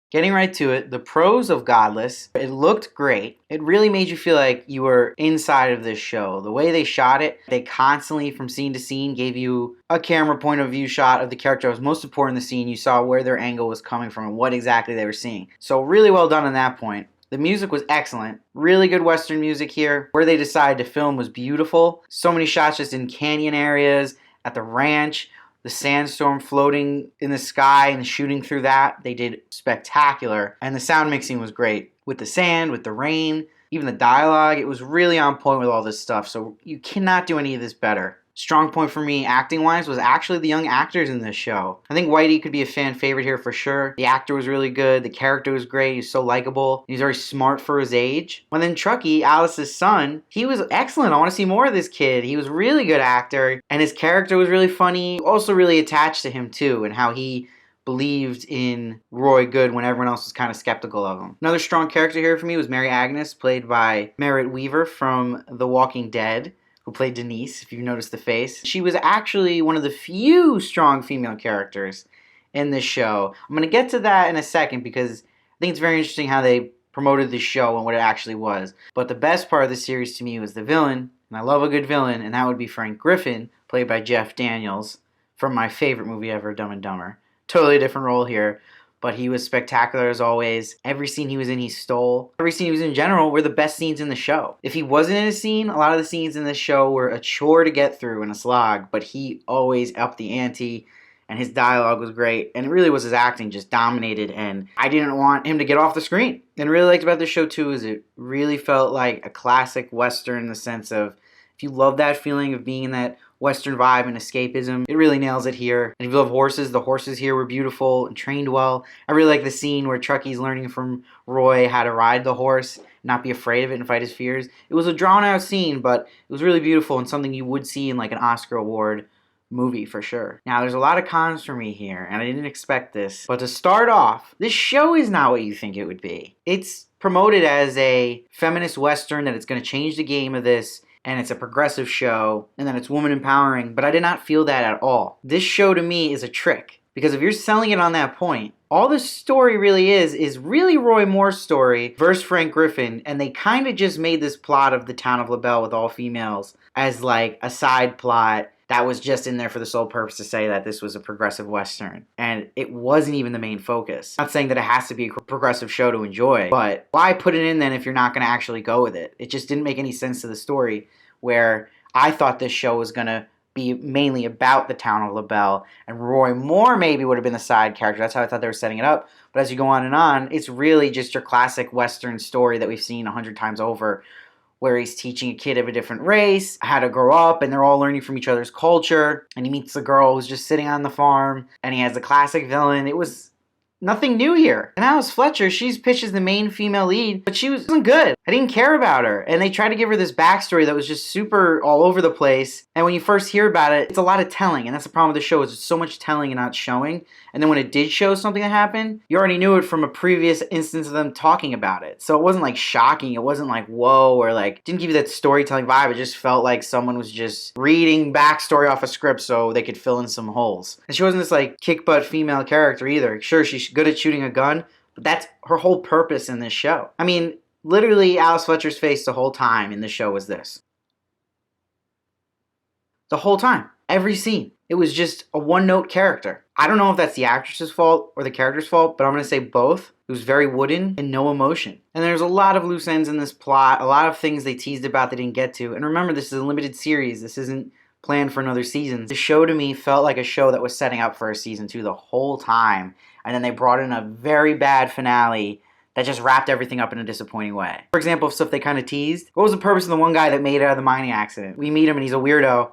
Getting right to it, the pros of Godless, it looked great. It really made you feel like you were inside of this show. The way they shot it, they constantly, from scene to scene, gave you a camera point of view shot of the character that was most important in the scene. You saw where their angle was coming from and what exactly they were seeing. So really well done on that point. The music was excellent. Really good Western music here. Where they decided to film was beautiful. So many shots just in canyon areas, at the ranch, the sandstorm floating in the sky and shooting through that. They did spectacular. And the sound mixing was great. With the sand, with the rain, even the dialogue, it was really on point with all this stuff. So you cannot do any of this better. Strong point for me, acting-wise, was actually the young actors in this show. I think Whitey could be a fan favorite here for sure. The actor was really good. The character was great. He's so likable. He's very smart for his age. And then Truckee, Alice's son, he was excellent. I want to see more of this kid. He was a really good actor, and his character was really funny. Also really attached to him, too, and how he believed in Roy Goode when everyone else was kind of skeptical of him. Another strong character here for me was Mary Agnes, played by Merritt Wever from The Walking Dead, who played Denise, if you noticed the face. She was actually one of the few strong female characters in this show. I'm going to get to that in a second because I think it's very interesting how they promoted the show and what it actually was. But the best part of the series to me was the villain, and I love a good villain, and that would be Frank Griffin, played by Jeff Daniels, from my favorite movie ever, Dumb and Dumber. Totally different role here, but he was spectacular as always. Every scene he was in, he stole. Every scene he was in general were the best scenes in the show. If he wasn't in a scene, a lot of the scenes in this show were a chore to get through and a slog, but he always upped the ante, and his dialogue was great, and it really was his acting just dominated, and I didn't want him to get off the screen. And really liked about this show too is it really felt like a classic Western in the sense of, if you love that feeling of being in that Western vibe and escapism, it really nails it here. And if you love horses, the horses here were beautiful and trained well. I really like the scene where Truckee's learning from Roy how to ride the horse, not be afraid of it and fight his fears. It was a drawn out scene, but it was really beautiful and something you would see in like an Oscar award movie for sure. Now there's a lot of cons for me here, and I didn't expect this, but to start off, this show is not what you think it would be. It's promoted as a feminist Western, that it's going to change the game of this, and it's a progressive show, and that it's woman empowering, but I did not feel that at all. This show to me is a trick, because if you're selling it on that point, all the story really is really Roy Moore's story versus Frank Griffin, and they kind of just made this plot of the town of LaBelle with all females as like a side plot that was just in there for the sole purpose to say that this was a progressive Western. And it wasn't even the main focus. I'm not saying that it has to be a progressive show to enjoy, but why put it in then if you're not going to actually go with it? It just didn't make any sense to the story, where I thought this show was going to be mainly about the town of LaBelle, and Roy Moore maybe would have been the side character. That's how I thought they were setting it up. But as you go on, it's really just your classic Western story that we've seen 100 times over, where he's teaching a kid of a different race how to grow up, and they're all learning from each other's culture, and he meets a girl who's just sitting on the farm, and he has the classic villain. It was nothing new here. And Alice Fletcher, she's pitched as the main female lead, but she wasn't good. I didn't care about her. And they tried to give her this backstory that was just super all over the place. And when you first hear about it, it's a lot of telling. And that's the problem with the show, is it's so much telling and not showing. And then when it did show something that happened, you already knew it from a previous instance of them talking about it. So it wasn't like shocking. It wasn't like, whoa, or like, didn't give you that storytelling vibe. It just felt like someone was just reading backstory off a script so they could fill in some holes. And she wasn't this like kick butt female character either. Sure, she's good at shooting a gun, but that's her whole purpose in this show. I mean, literally Alice Fletcher's face the whole time in the show was this. The whole time. Every scene. It was just a one-note character. I don't know if that's the actress's fault or the character's fault, but I'm going to say both. It was very wooden and no emotion. And there's a lot of loose ends in this plot, a lot of things they teased about they didn't get to. And remember, this is a limited series. This isn't planned for another season. The show to me felt like a show that was setting up for a season 2 the whole time. And then they brought in a very bad finale that just wrapped everything up in a disappointing way. For example, stuff they kind of teased. What was the purpose of the one guy that made it out of the mining accident? We meet him and he's a weirdo.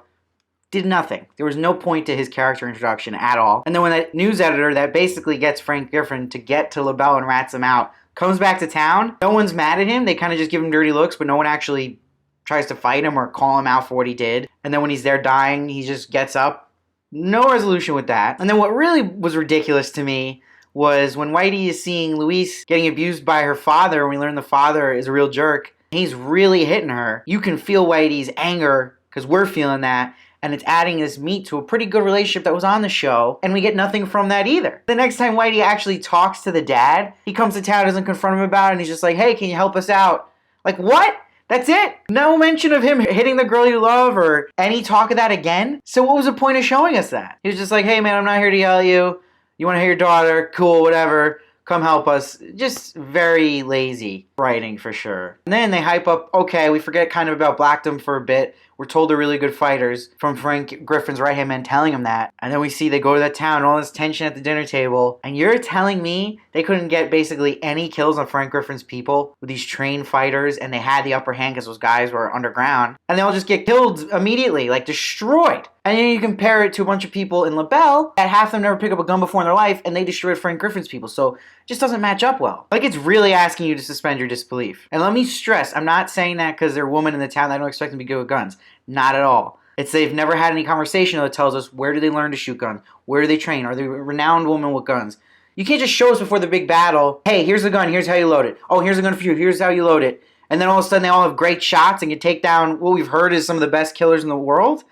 Did nothing. There was no point to his character introduction at all. And then when that news editor that basically gets Frank Griffin to get to LaBelle and rats him out comes back to town, no one's mad at him. They kind of just give him dirty looks, but no one actually tries to fight him or call him out for what he did. And then when he's there dying, he just gets up. No resolution with that. And then what really was ridiculous to me was when Whitey is seeing Louise getting abused by her father, when we learn the father is a real jerk, he's really hitting her. You can feel Whitey's anger, because we're feeling that. And it's adding this meat to a pretty good relationship that was on the show, and we get nothing from that either. The next time Whitey actually talks to the dad, he comes to town, doesn't confront him about it, and he's just like, hey, can you help us out? Like, what? That's it? No mention of him hitting the girl you love or any talk of that again? So what was the point of showing us that? He was just like, hey man, I'm not here to yell at you. You want to hear your daughter? Cool, whatever. Come help us. Just very lazy writing for sure. And then they hype up, okay, we forget kind of about Blackdom for a bit. We're told they're really good fighters from Frank Griffin's right-hand man telling him that. And then we see they go to that town, all this tension at the dinner table. And you're telling me they couldn't get basically any kills on Frank Griffin's people with these trained fighters, and they had the upper hand because those guys were underground. And they'll just get killed immediately, like destroyed. And then you compare it to a bunch of people in LaBelle that half of them never pick up a gun before in their life, and they destroyed Frank Griffin's people. So it just doesn't match up well. Like, it's really asking you to suspend your disbelief. And let me stress, I'm not saying that because they're women in the town that I don't expect them to be good with guns. Not at all. It's they've never had any conversation that tells us where do they learn to shoot guns? Where do they train? Are they renowned women with guns? You can't just show us before the big battle, hey, here's the gun, here's how you load it. Oh, here's a gun for you, here's how you load it. And then all of a sudden they all have great shots and can take down what we've heard is some of the best killers in the world.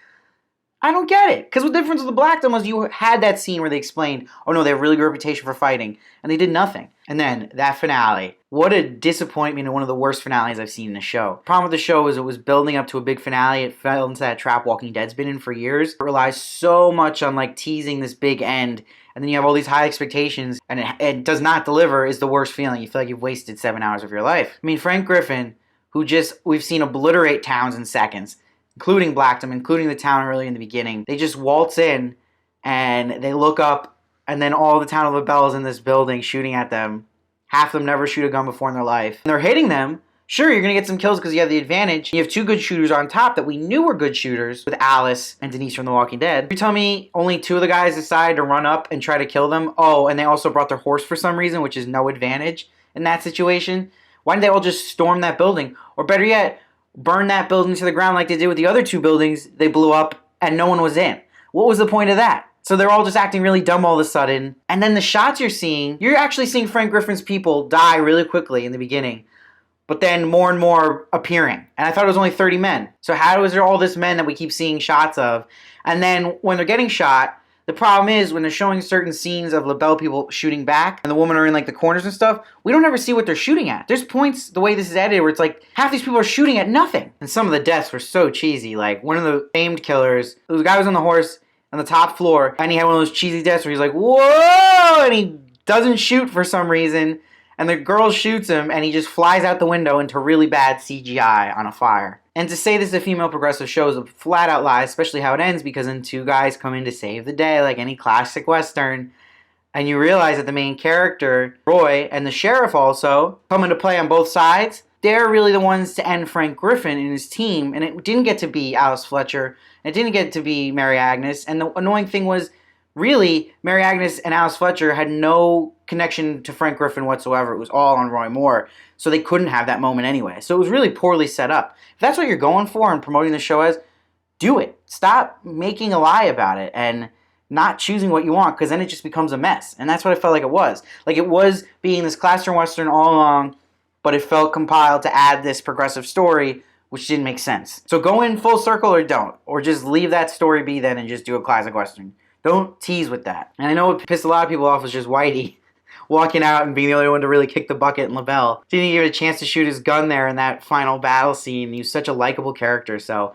I don't get it. Because the difference with the Blackdom was you had that scene where they explained, oh no, they have a really good reputation for fighting. And they did nothing. And then that finale. What a disappointment and one of the worst finales I've seen in the show. The problem with the show is it was building up to a big finale. It fell into that trap Walking Dead's been in for years. It relies so much on like teasing this big end. And then you have all these high expectations and it does not deliver is the worst feeling. You feel like you've wasted 7 hours of your life. I mean, Frank Griffin, who we've seen obliterate towns in seconds, including Blackdom, including the town early in the beginning. They just waltz in, and they look up, and then all the town of LaBelle is in this building shooting at them. Half of them never shoot a gun before in their life. And they're hitting them. Sure, you're going to get some kills because you have the advantage. You have two good shooters on top that we knew were good shooters with Alice and Denise from The Walking Dead. You tell me only two of the guys decided to run up and try to kill them? Oh, and they also brought their horse for some reason, which is no advantage in that situation. Why didn't they all just storm that building? Or better yet, burn that building to the ground like they did with the other two buildings they blew up and no one was in? What was the point of that? So they're all just acting really dumb all of a sudden. And then the shots you're actually seeing Frank Griffin's people die really quickly in the beginning. But then more and more appearing. And I thought it was only 30 men. So how is there all this men that we keep seeing shots of? And then when they're getting shot, the problem is when they're showing certain scenes of LaBelle people shooting back and the women are in like the corners and stuff, we don't ever see what they're shooting at. There's points, the way this is edited, where it's like half these people are shooting at nothing. And some of the deaths were so cheesy. Like one of the famed killers, the guy was on the horse on the top floor and he had one of those cheesy deaths where he's like, whoa! And he doesn't shoot for some reason. And the girl shoots him and he just flies out the window into really bad CGI on a fire. And to say this is a female progressive show is a flat out lie, especially how it ends, because then two guys come in to save the day like any classic Western. And you realize that the main character, Roy, and the sheriff also come into play on both sides. They're really the ones to end Frank Griffin and his team. And it didn't get to be Alice Fletcher. And it didn't get to be Mary Agnes. And the annoying thing was, really, Mary Agnes and Alice Fletcher had no connection to Frank Griffin whatsoever. It was all on Roy Moore. So they couldn't have that moment anyway. So it was really poorly set up. If that's what you're going for and promoting the show as, do it. Stop making a lie about it and not choosing what you want, because then it just becomes a mess. And that's what I felt like it was. Like it was being this classic Western all along, but it felt compiled to add this progressive story, which didn't make sense. So go in full circle or don't. Or just leave that story be then and just do a classic Western. Don't tease with that. And I know what pissed a lot of people off was just Whitey walking out and being the only one to really kick the bucket in LaBelle. Didn't even get a chance to shoot his gun there in that final battle scene. He was such a likable character, so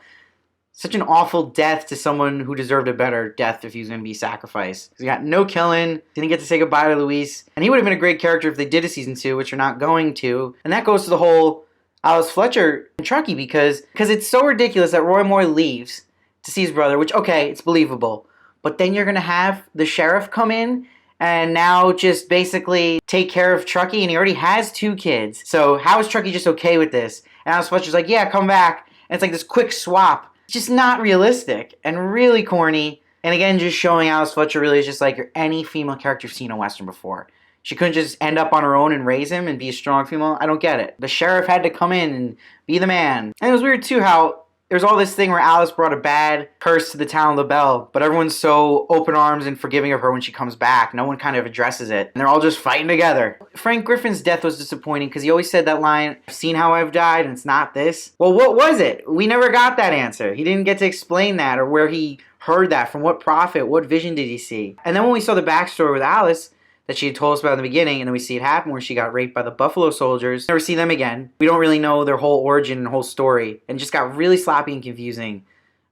such an awful death to someone who deserved a better death if he was going to be sacrificed. He got no killing, didn't get to say goodbye to Luis, and he would have been a great character if they did a season 2, which they're not going to. And that goes to the whole Alice Fletcher and Truckee, because it's so ridiculous that Roy Moore leaves to see his brother, which, okay, it's believable. But then you're going to have the sheriff come in and now just basically take care of Truckee, and he already has 2 kids. So how is Truckee just okay with this? And Alice Fletcher's like, yeah, come back. And it's like this quick swap. It's just not realistic and really corny. And again, just showing Alice Fletcher really is just like any female character you've seen in a Western before. She couldn't just end up on her own and raise him and be a strong female. I don't get it. The sheriff had to come in and be the man. And it was weird too how there's all this thing where Alice brought a bad curse to the town of Belle, but everyone's so open arms and forgiving of her when she comes back. No one kind of addresses it, and they're all just fighting together. Frank Griffin's death was disappointing because he always said that line, "I've seen how I've died, and it's not this." Well, what was it? We never got that answer. He didn't get to explain that or where he heard that, from what prophet, what vision did he see. And then when we saw the backstory with Alice that she had told us about in the beginning, and then we see it happen where she got raped by the Buffalo Soldiers. Never see them again. We don't really know their whole origin and whole story, and just got really sloppy and confusing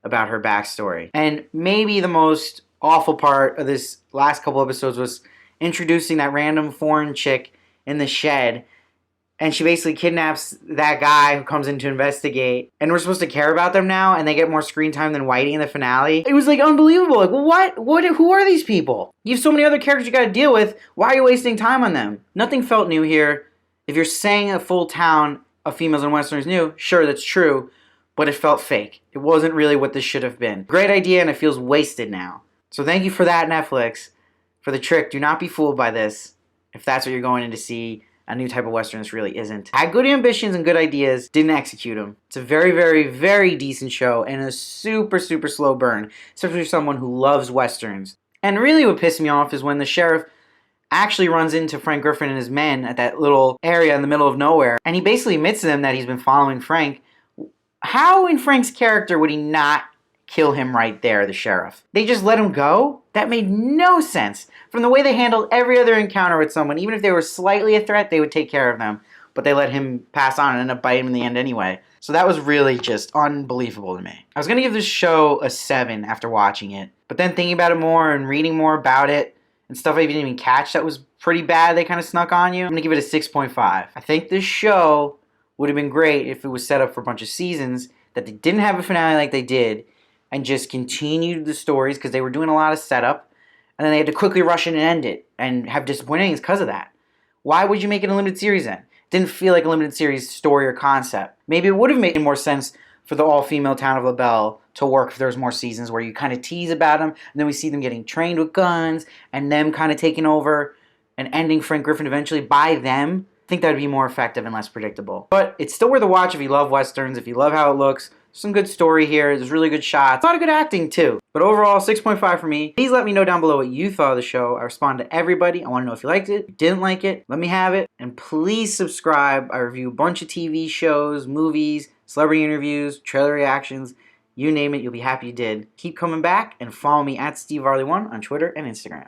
about her backstory. And maybe the most awful part of this last couple episodes was introducing that random foreign chick in the shed, and she basically kidnaps that guy who comes in to investigate, and we're supposed to care about them now, and they get more screen time than Whitey in the finale. It was like unbelievable. Like, who are these people? You have so many other characters you gotta deal with. Why are you wasting time on them? Nothing felt new here. If you're saying a full town of females and Westerners new, sure, that's true, but it felt fake. It wasn't really what this should have been. Great idea, and it feels wasted now. So thank you for that, Netflix, for the trick. Do not be fooled by this, if that's what you're going in to see. A new type of Western this really isn't. Had good ambitions and good ideas, didn't execute them. It's a very, very, very decent show and a super, super slow burn, especially for someone who loves Westerns. And really what pissed me off is when the sheriff actually runs into Frank Griffin and his men at that little area in the middle of nowhere, and he basically admits to them that he's been following Frank. How in Frank's character would he not kill him right there, the sheriff? They just let him go? That made no sense. From the way they handled every other encounter with someone, even if they were slightly a threat, they would take care of them. But they let him pass on and end up biting him in the end anyway. So that was really just unbelievable to me. I was going to give this show a 7 after watching it. But then thinking about it more and reading more about it, and stuff I didn't even catch that was pretty bad, they kind of snuck on you, I'm going to give it a 6.5. I think this show would have been great if it was set up for a bunch of seasons, that they didn't have a finale like they did, and just continued the stories, because they were doing a lot of setup, and then they had to quickly rush in and end it, and have disappointing endings because of that. Why would you make it a limited series then? It didn't feel like a limited series story or concept. Maybe it would have made more sense for the all-female town of Belle to work if there was more seasons where you kind of tease about them, and then we see them getting trained with guns, and them kind of taking over, and ending Frank Griffin eventually by them. I think that would be more effective and less predictable. But it's still worth a watch if you love Westerns, if you love how it looks. Some good story here. There's really good shots. A lot of good acting, too. But overall, 6.5 for me. Please let me know down below what you thought of the show. I respond to everybody. I want to know if you liked it, if you didn't like it. Let me have it. And please subscribe. I review a bunch of TV shows, movies, celebrity interviews, trailer reactions. You name it, you'll be happy you did. Keep coming back and follow me at SteveVarley1 on Twitter and Instagram.